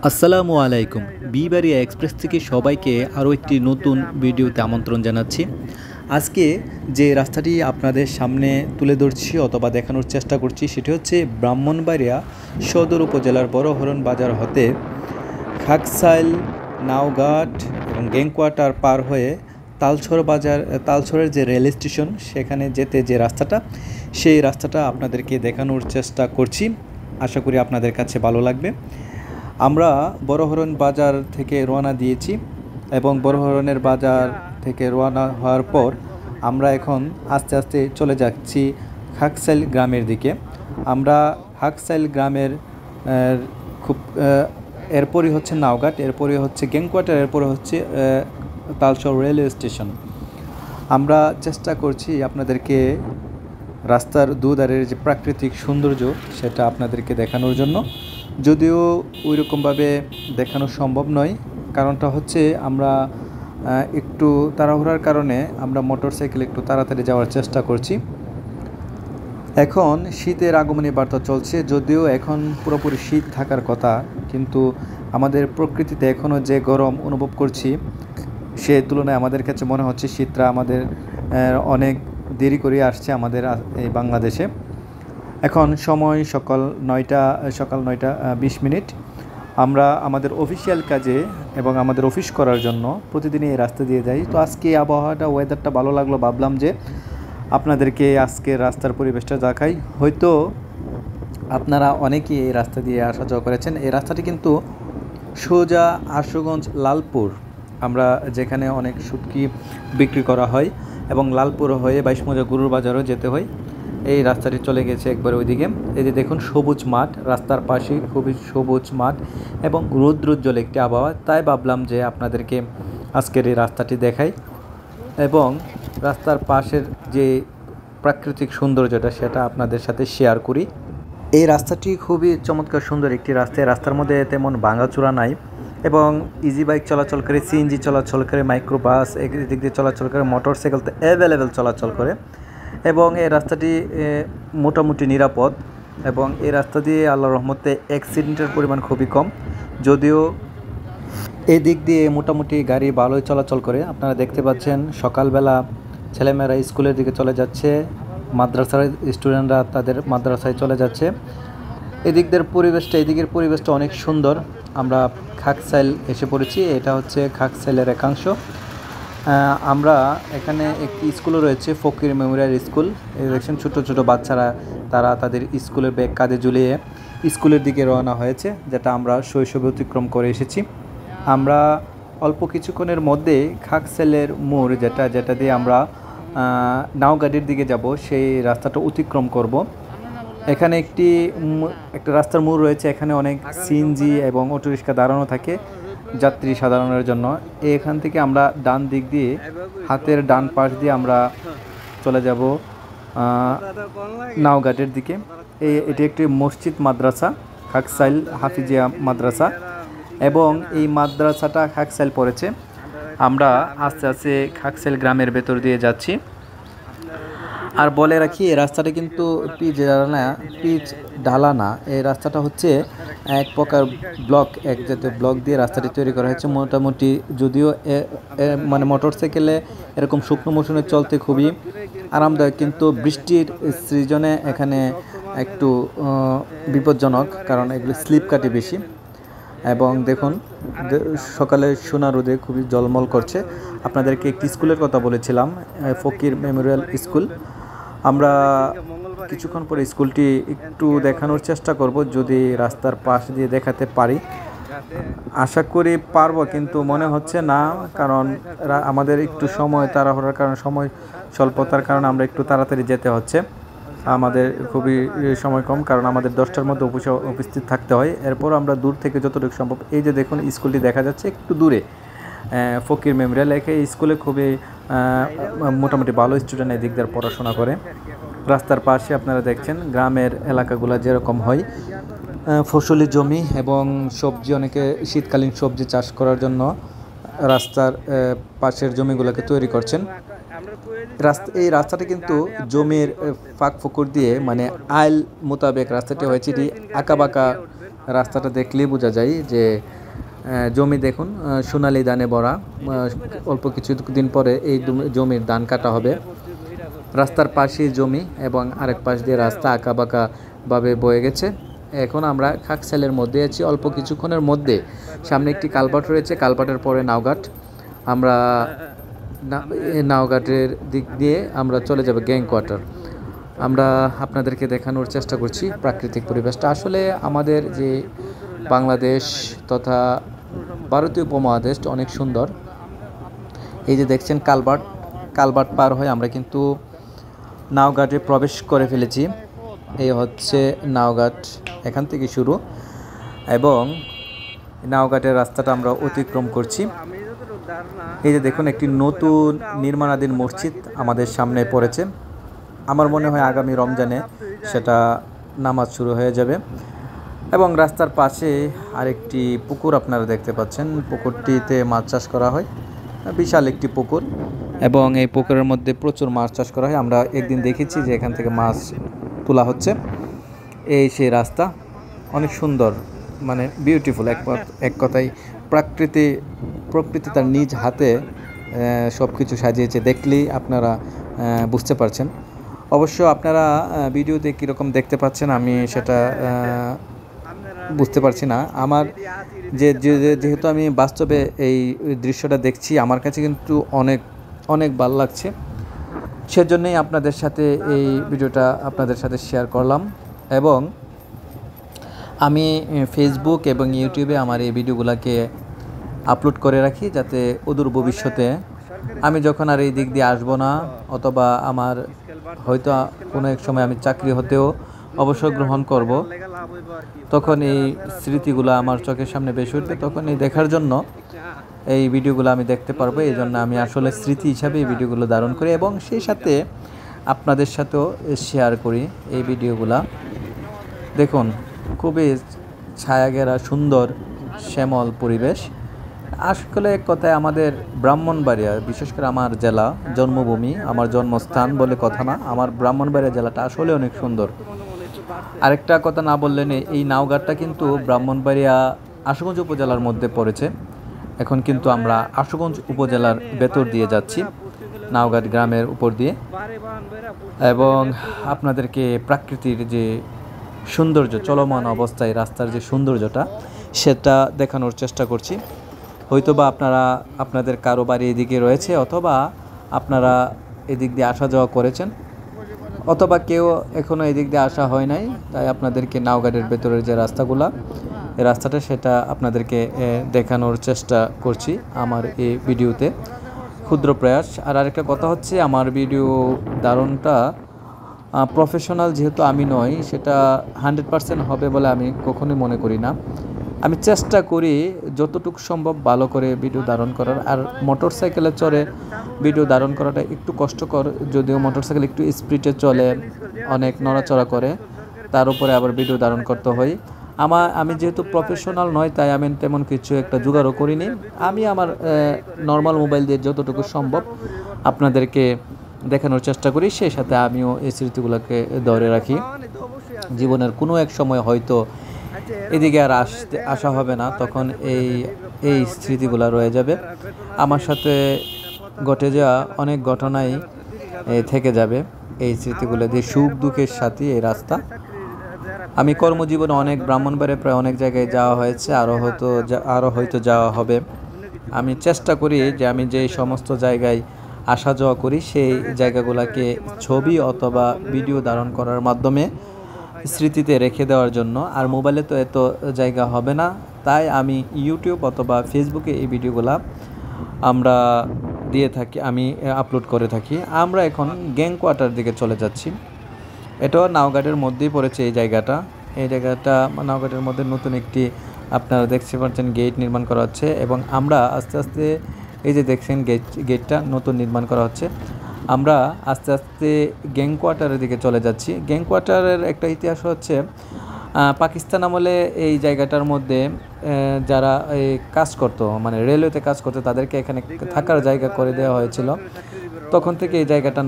আসসালামু আলাইকুম। বিবাড়িয়া এক্সপ্রেস থেকে সবাইকে আরও একটি নতুন ভিডিওতে আমন্ত্রণ জানাচ্ছি। আজকে যে রাস্তাটি আপনাদের সামনে তুলে ধরছি অথবা দেখানোর চেষ্টা করছি সেটি হচ্ছে ব্রাহ্মণবাড়িয়া সদর উপজেলার বড়হরণ বাজার হতে খাকসাইল, নাওঘাট এবং গ্যাংকোয়াটার পার হয়ে তালছড়ের যে রেল স্টেশন সেখানে যেতে যে রাস্তাটা, সেই রাস্তাটা আপনাদেরকে দেখানোর চেষ্টা করছি। আশা করি আপনাদের কাছে ভালো লাগবে। আমরা বড়হরণ বাজার থেকে রওনা দিয়েছি এবং বড়হরণের বাজার থেকে রওনা হওয়ার পর আমরা এখন আস্তে আস্তে চলে যাচ্ছি খাকসাইল গ্রামের দিকে। আমরা খাকসাইল গ্রামের খুব এরপরই হচ্ছে নাওঘাট, এরপরই হচ্ছে গ্যাংকোয়াটার, এরপরে হচ্ছে তালছড় রেলওয়ে স্টেশন। আমরা চেষ্টা করছি আপনাদেরকে রাস্তার দুধারের যে প্রাকৃতিক সৌন্দর্য সেটা আপনাদেরকে দেখানোর জন্য, যদিও ওই রকমভাবে দেখানো সম্ভব নয়। কারণটা হচ্ছে আমরা একটু তাড়াহুড়ার কারণে আমরা মোটরসাইকেলে একটু তাড়াতাড়ি যাওয়ার চেষ্টা করছি। এখন শীতের আগমনী বার্তা চলছে, যদিও এখন পুরোপুরি শীত থাকার কথা, কিন্তু আমাদের প্রকৃতিতে এখনও যে গরম অনুভব করছি সে তুলনায় আমাদের কাছে মনে হচ্ছে শীতটা আমাদের অনেক দেরি করে আসছে আমাদের এই বাংলাদেশে। এখন সময় সকাল 9:20। আমরা আমাদের অফিসিয়াল কাজে এবং আমাদের অফিস করার জন্য প্রতিদিনই এই রাস্তা দিয়ে যাই। তো আজকে আবহাওয়াটা, ওয়েদারটা ভালো লাগলো, ভাবলাম যে আপনাদেরকে আজকে রাস্তার পরিবেশটা দেখাই। হয়তো আপনারা অনেকেই এই রাস্তা দিয়ে আসা যাওয়া করেছেন। এই রাস্তাটি কিন্তু সোজা আশুগঞ্জ লালপুর, আমরা যেখানে অনেক শুটকি বিক্রি করা হয়, এবং লালপুর হয়ে 22 মৌজা গরুর বাজারও যেতে হয়। এই রাস্তাটি চলে গেছে একবার ওইদিকে। এই যে দেখুন সবুজ মাঠ, রাস্তার পাশে খুবই সবুজ মাঠ এবং রৌদ্রোজ্জ্বল একটি আবহাওয়া। তাই ভাবলাম যে আপনাদেরকে আজকের এই রাস্তাটি দেখাই এবং রাস্তার পাশের যে প্রাকৃতিক সৌন্দর্যটা সেটা আপনাদের সাথে শেয়ার করি। এই রাস্তাটি খুবই চমৎকার সুন্দর একটি রাস্তা। রাস্তার মধ্যে তেমন ভাঙাচোরা নাই এবং ইজি বাইক চলাচল করে, সিএনজি চলাচল করে, মাইক্রোবাস এদিক দিয়ে চলাচল করে, মোটরসাইকেল তো অ্যাভেলেবেল চলাচল করে এবং এই রাস্তাটি মোটামুটি নিরাপদ। এবং এই রাস্তা দিয়ে আল্লাহর রহমতে অ্যাক্সিডেন্টের পরিমাণ খুবই কম, যদিও এই দিক দিয়ে মোটামুটি গাড়ি ভালোই চলাচল করে। আপনারা দেখতে পাচ্ছেন সকালবেলা ছেলেমেয়েরা স্কুলের দিকে চলে যাচ্ছে, মাদ্রাসার স্টুডেন্টরা তাদের মাদ্রাসায় চলে যাচ্ছে। এদিকের পরিবেশটা অনেক সুন্দর। আমরা খাকসাইল এসে পড়েছি, এটা হচ্ছে খাকসাইলের একাংশ। আমরা এখানে একটি স্কুলও রয়েছে, ফকির মেমোরিয়াল স্কুল। এই দেখছেন ছোটো ছোটো বাচ্চারা, তারা তাদের স্কুলের ব্যাগ কাঁধে ঝুলিয়ে স্কুলের দিকে রওনা হয়েছে, যেটা আমরা শৈশবে অতিক্রম করে এসেছি। আমরা অল্প কিছুক্ষণের মধ্যে খাকসাইলের মোড়, যেটা দিয়ে আমরা নাওঘাটের দিকে যাব, সেই রাস্তাটা অতিক্রম করব। এখানে একটা রাস্তার মোড় রয়েছে, এখানে অনেক সিএনজি এবং অটোরিক্সা দাঁড়ানো থাকে যাত্রী সাধারণের জন্য। এখান থেকে আমরা ডান দিক দিয়ে, হাতের ডান পাশ দিয়ে আমরা চলে যাব নাওঘাটের দিকে। এটি একটি মসজিদ মাদ্রাসা, খাকসাইল হাফিজিয়া মাদ্রাসা, এবং এই মাদ্রাসাটা খাকসাইল পড়েছে। আমরা আস্তে আস্তে খাকসাইল গ্রামের ভেতর দিয়ে যাচ্ছি। আর বলে রাখি, এই রাস্তাটা কিন্তু পিচ ঢালা না, এই রাস্তাটা হচ্ছে এক প্রকার এক জাতীয় ব্লক দিয়ে রাস্তাটি তৈরি করা হয়েছে মোটামুটি। যদিও মানে মোটরসাইকেলে এরকম শুকনো মৌসুমে চলতে খুবই আরামদায়ক, কিন্তু বৃষ্টির সিজনে এখানে একটু বিপজ্জনক, কারণ এগুলো স্লিপ কাটে বেশি। এবং দেখুন সকালে সোনা রোদে খুবই জলমল করছে। আপনাদেরকে একটি স্কুলের কথা বলেছিলাম, ফকির মেমোরিয়াল স্কুল। আমরা কিছুক্ষণ পরে স্কুলটি একটু দেখানোর চেষ্টা করব, যদি রাস্তার পাশ দিয়ে দেখাতে পারি। আশা করি পারবো, কিন্তু মনে হচ্ছে না, কারণ আমাদের একটু সময় তাড়াহুড়ার কারণে, সময় স্বল্পতার কারণে আমরা একটু তাড়াতাড়ি যেতে হচ্ছে। আমাদের খুবই সময় কম, কারণ আমাদের 10টার মধ্যে উপস্থিত থাকতে হয়। এরপর আমরা দূর থেকে যতটুকু সম্ভব, এই যে দেখুন স্কুলটি দেখা যাচ্ছে একটু দূরে, ফকির মেমোরিয়াল। এই স্কুলে খুবই মোটামুটি ভালো স্টুডেন্ট এদিক দিয়ে পড়াশোনা করে। রাস্তার পাশে আপনারা দেখছেন গ্রামের এলাকাগুলো যেরকম হয়, ফসলি জমি এবং সবজি, অনেকে শীতকালীন সবজি চাষ করার জন্য রাস্তার পাশের জমিগুলোকে তৈরি করছেন। এই রাস্তাটা কিন্তু জমির ফাঁক ফোকর দিয়ে, মানে আইল মোতাবেক রাস্তাটি হয়েছে, এটি আঁকাবাঁকা রাস্তাটা দেখলেই বোঝা যায় যে জমি দেখুন সোনালি ধানে ভরা। অল্প কিছুদিন পরে এই জমির ধান কাটা হবে। রাস্তার পাশেই জমি এবং আরেক পাশ দিয়ে রাস্তা আঁকাবাঁকাভাবে বয়ে গেছে। এখন আমরা খাকসাইলের মধ্যে আছি। অল্প কিছুক্ষণের মধ্যে সামনে একটি কালভার্ট রয়েছে, কালভার্টের পরে নাওঘাট। আমরা নাওঘাটের দিক দিয়ে আমরা চলে যাব গ্যাং কোয়ার্টার। আমরা আপনাদেরকে দেখানোর চেষ্টা করছি প্রাকৃতিক পরিবেশটা। আসলে আমাদের যে বাংলাদেশ তথা ভারতীয় উপমহাদেশ অনেক সুন্দর। এই যে দেখছেন কালভার্ট পার হয়ে আমরা কিন্তু নাওঘাটে প্রবেশ করে ফেলেছি। এই হচ্ছে নাওঘাট, এখান থেকে শুরু, এবং নাওঘাটের রাস্তাটা আমরা অতিক্রম করছি। এই যে দেখুন একটি নতুন নির্মাণাধীন মসজিদ আমাদের সামনে পড়েছে। আমার মনে হয় আগামী রমজানে সেটা নামাজ শুরু হয়ে যাবে। এবং রাস্তার পাশে আরেকটি পুকুর আপনারা দেখতে পাচ্ছেন। পুকুরটিতে মাছ চাষ করা হয়, বিশাল একটি পুকুর, এবং এই পুকুরের মধ্যে প্রচুর মাছ চাষ করা হয়। আমরা একদিন দেখেছি যে এখান থেকে মাছ তোলা হচ্ছে। এই সেই রাস্তা অনেক সুন্দর, মানে বিউটিফুল। এক কথায় প্রকৃতি তার নিজ হাতে সব কিছু সাজিয়েছে। দেখলেই আপনারা বুঝতে পারছেন। অবশ্য আপনারা ভিডিওতে কীরকম দেখতে পাচ্ছেন আমি সেটা বুঝতে পারছি না। আমার যেহেতু আমি বাস্তবে এই দৃশ্যটা দেখছি, আমার কাছে কিন্তু অনেক ভালো লাগছে। সেজন্যই আপনাদের সাথে এই ভিডিওটা আপনাদের সাথে শেয়ার করলাম। এবং আমি ফেসবুক এবং ইউটিউবে আমার এই ভিডিওগুলোকে আপলোড করে রাখি, যাতে অদূর ভবিষ্যতে আমি যখন আর এই দিক দিয়ে আসবো না, অথবা আমার হয়তো কোনো এক সময় আমি চাকরি হতেও অবসর গ্রহণ করব, তখন এই স্মৃতিগুলো আমার চোখের সামনে ভেসে উঠবে। তখন এই দেখার জন্য এই ভিডিওগুলো আমি দেখতে পারবো। এই জন্য আমি আসলে স্মৃতি হিসাবে এই ভিডিওগুলো ধারণ করি এবং সেই সাথে আপনাদের সাথেও শেয়ার করি এই ভিডিওগুলো। দেখুন খুবই ছায়াঘেরা সুন্দর শ্যামল পরিবেশ। আসলে এক কথায় আমাদের ব্রাহ্মণবাড়িয়া, বিশেষ করে আমার জেলা, জন্মভূমি, আমার জন্মস্থান বলে কথা না, আমার ব্রাহ্মণবাড়িয়া জেলাটা আসলে অনেক সুন্দর। আরেকটা কথা না বললেন, এই নাওঘাটটা কিন্তু ব্রাহ্মণবাড়িয়া আশুগঞ্জ উপজেলার মধ্যে পড়েছে। এখন কিন্তু আমরা আশুগঞ্জ উপজেলার ভেতর দিয়ে যাচ্ছি, নাওঘাট গ্রামের উপর দিয়ে, এবং আপনাদেরকে প্রাকৃতির যে সৌন্দর্য, চলমান অবস্থায় রাস্তার যে সৌন্দর্যটা সেটা দেখানোর চেষ্টা করছি। হয়তোবা আপনাদের কারো বাড়ি এদিকে রয়েছে, অথবা আপনারা এদিক দিয়ে আসা যাওয়া করেছেন, অথবা কেউ এখনও এদিক দিয়ে আসা হয় নাই। তাই আপনাদেরকে নাওঘাটের ভেতরের যে রাস্তাগুলা, এই রাস্তাটা সেটা আপনাদেরকে দেখানোর চেষ্টা করছি আমার এই ভিডিওতে, ক্ষুদ্র প্রয়াস। আর আরেকটা কথা হচ্ছে, আমার ভিডিও ধারণটা প্রফেশনাল যেহেতু আমি নই, সেটা 100% হবে বলে আমি কখনোই মনে করি না। আমি চেষ্টা করি যতটুকু সম্ভব ভালো করে ভিডিও ধারণ করার। আর মোটরসাইকেলে চড়ে ভিডিও ধারণ করাটা একটু কষ্টকর, যদিও মোটরসাইকেল একটু স্পিডে চলে, অনেক নড়াচড়া করে, তার উপরে আবার ভিডিও ধারণ করতে হয়। আমি যেহেতু প্রফেশনাল নয়, তাই আমি তেমন কিছু একটা জোগাড়ও করিনি। আমি আমার নর্মাল মোবাইল দিয়ে যতটুকু সম্ভব আপনাদেরকে দেখানোর চেষ্টা করি। সেই সাথে আমিও এই স্মৃতিগুলোকে ধরে রাখি। জীবনের কোনো এক সময় হয়তো এদিকে আর আসা হবে না, তখন এই স্মৃতিগুলো রয়ে যাবে। আমার সাথে ঘটে যাওয়া অনেক ঘটনাই থেকে যাবে এই স্মৃতিগুলো দিয়ে, সুখ দুঃখের সাথে এই রাস্তা। আমি কর্মজীবনে অনেক ব্রাহ্মণবাড়িয়া প্রায় অনেক জায়গায় যাওয়া হয়েছে, আরও হয়তো যাওয়া হবে। আমি চেষ্টা করি যে আমি যেই সমস্ত জায়গায় আসা যাওয়া করি সেই জায়গাগুলোকে ছবি অথবা ভিডিও ধারণ করার মাধ্যমে স্মৃতিতে রেখে দেওয়ার জন্য। আর মোবাইলে তো এত জায়গা হবে না, তাই আমি ইউটিউব অথবা ফেসবুকে এই ভিডিওগুলো আমি আপলোড করে থাকি। আমরা এখন গ্যাং কোয়ার্টার দিকে চলে যাচ্ছি। এটাও নাওঘাটের মধ্যেই পড়েছে এই জায়গাটা নাওঘাটের মধ্যে নতুন একটি আপনারা দেখতে পাচ্ছেন গেট নির্মাণ করা হচ্ছে, এবং আমরা আস্তে আস্তে এই যে দেখছেন গেটটা নতুন নির্মাণ করা হচ্ছে। আমরা আস্তে আস্তে গ্যাং কোয়ার্টারের দিকে চলে যাচ্ছি। গ্যাং কোয়ার্টারের একটা ইতিহাস হচ্ছে, পাকিস্তান আমলে এই জায়গাটার মধ্যে যারা কাজ করতো, মানে রেলওয়েতে কাজ করতো, তাদেরকে এখানে থাকার জায়গা করে দেওয়া হয়েছিল। তখন থেকে এই জায়গাটার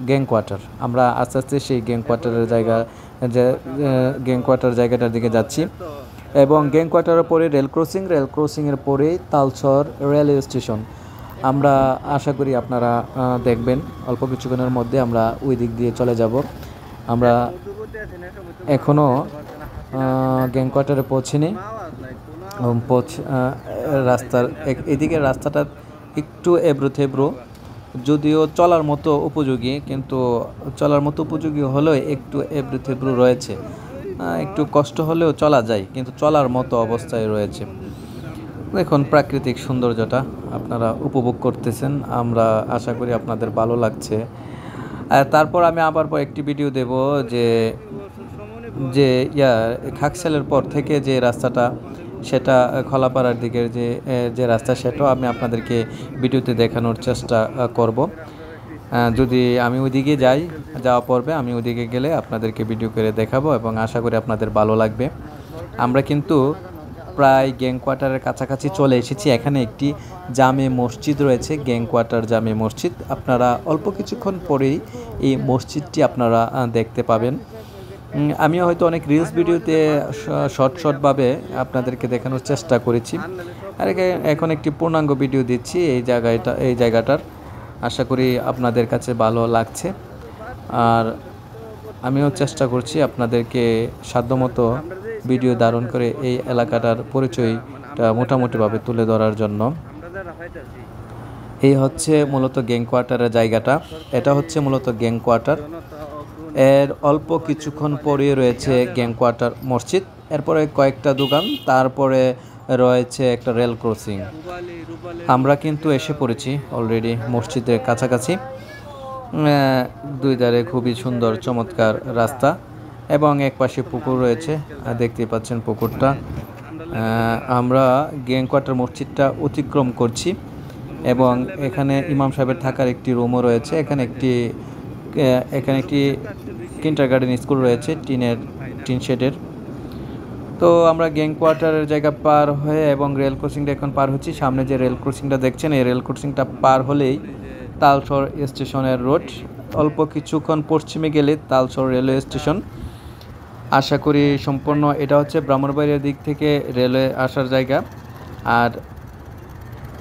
গ্যাং কোয়ার্টার। আমরা আস্তে আস্তে সেই গ্যাং কোয়ার্টার জায়গাটার দিকে যাচ্ছি। এবং গ্যাং কোয়ার্টারের পরে রেল ক্রসিংয়ের পরে তালচর রেলওয়ে স্টেশন। আমরা আশা করি আপনারা দেখবেন অল্প কিছুক্ষণের মধ্যে আমরা ওই দিক দিয়ে চলে যাব। আমরা এখনও গ্যাং কোয়ার্টারে পৌঁছিনি। রাস্তার এদিকের রাস্তাটা একটু এবড়ো থেবড়ো, যদিও চলার মতো উপযোগী, কিন্তু চলার মতো উপযোগী হলেও একটু এবড়ো থেবড়ো রয়েছে। একটু কষ্ট হলেও চলা যায়, কিন্তু চলার মতো অবস্থায় রয়েছে। দেখুন প্রাকৃতিক সৌন্দর্যটা আপনারা উপভোগ করতেছেন, আমরা আশা করি আপনাদের ভালো লাগছে। তারপর আমি আবার একটি ভিডিও দেব যে খাকসালের পর থেকে যে রাস্তাটা, সেটা খলাপাড়ার দিকের যে রাস্তা, সেটাও আমি আপনাদেরকে ভিডিওতে দেখানোর চেষ্টা করব। যদি আমি ওইদিকে যাওয়া পড়বে, আমি ওইদিকে গেলে আপনাদেরকে ভিডিও করে দেখাবো এবং আশা করি আপনাদের ভালো লাগবে। আমরা কিন্তু প্রায় গ্যাং কোয়ার্টারের কাছাকাছি চলে এসেছি। এখানে একটি জামে মসজিদ রয়েছে, গ্যাং কোয়ার্টার জামে মসজিদ। আপনারা অল্প কিছুক্ষণ পরেই এই মসজিদটি আপনারা দেখতে পাবেন। আমিও হয়তো অনেক রিলস ভিডিওতে শর্টভাবে আপনাদেরকে দেখানোর চেষ্টা করেছি, আর এখন একটি পূর্ণাঙ্গ ভিডিও দিচ্ছি এই জায়গাটার। আশা করি আপনাদের কাছে ভালো লাগছে, আর আমিও চেষ্টা করছি আপনাদেরকে সাধ্যমতো ভিডিও ধারণ করে এই এলাকাটার পরিচয়টা মোটামুটিভাবে তুলে ধরার জন্য। এই হচ্ছে মূলত গ্যাং কোয়ার্টারের জায়গাটা, এটা হচ্ছে মূলত গ্যাং কোয়ার্টার। এর অল্প কিছুক্ষণ পরে রয়েছে গ্যাং কোয়ার্টার মসজিদ, এরপরে কয়েকটা দোকান, তারপরে রয়েছে একটা রেল ক্রসিং। আমরা কিন্তু এসে পড়েছি অলরেডি মসজিদের কাছাকাছি। দুই ধারে খুবই সুন্দর চমৎকার রাস্তা এবং এক পাশে পুকুর রয়েছে, দেখতেই পাচ্ছেন পুকুরটা। আমরা গ্যাং কোয়ার্টার মসজিদটা অতিক্রম করছি এবং এখানে ইমাম সাহেবের থাকার একটি রুমও রয়েছে। এখানে একটি কিন্ডারগার্টেন স্কুল রয়েছে টিন শেডের। তো আমরা গ্যাং কোয়ার্টারের জায়গা পার হয়ে এবং রেল ক্রসিংটা এখন পার হচ্ছি। সামনে যে রেল ক্রসিংটা দেখছেন, এই রেল ক্রসিংটা পার হলেই তালচর স্টেশনের রোড। অল্প কিছুক্ষণ পশ্চিমে গেলে তালচর রেলওয়ে স্টেশন। আশা করি সম্পূর্ণ এটা হচ্ছে ব্রাহ্মণবাড়িয়ার দিক থেকে রেলওয়ে আসার জায়গা। আর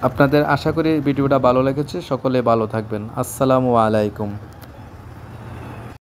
আপনাদের আশা করি ভিডিওটা ভালো লেগেছে। সকলে ভালো থাকবেন। আসসালামু আলাইকুম।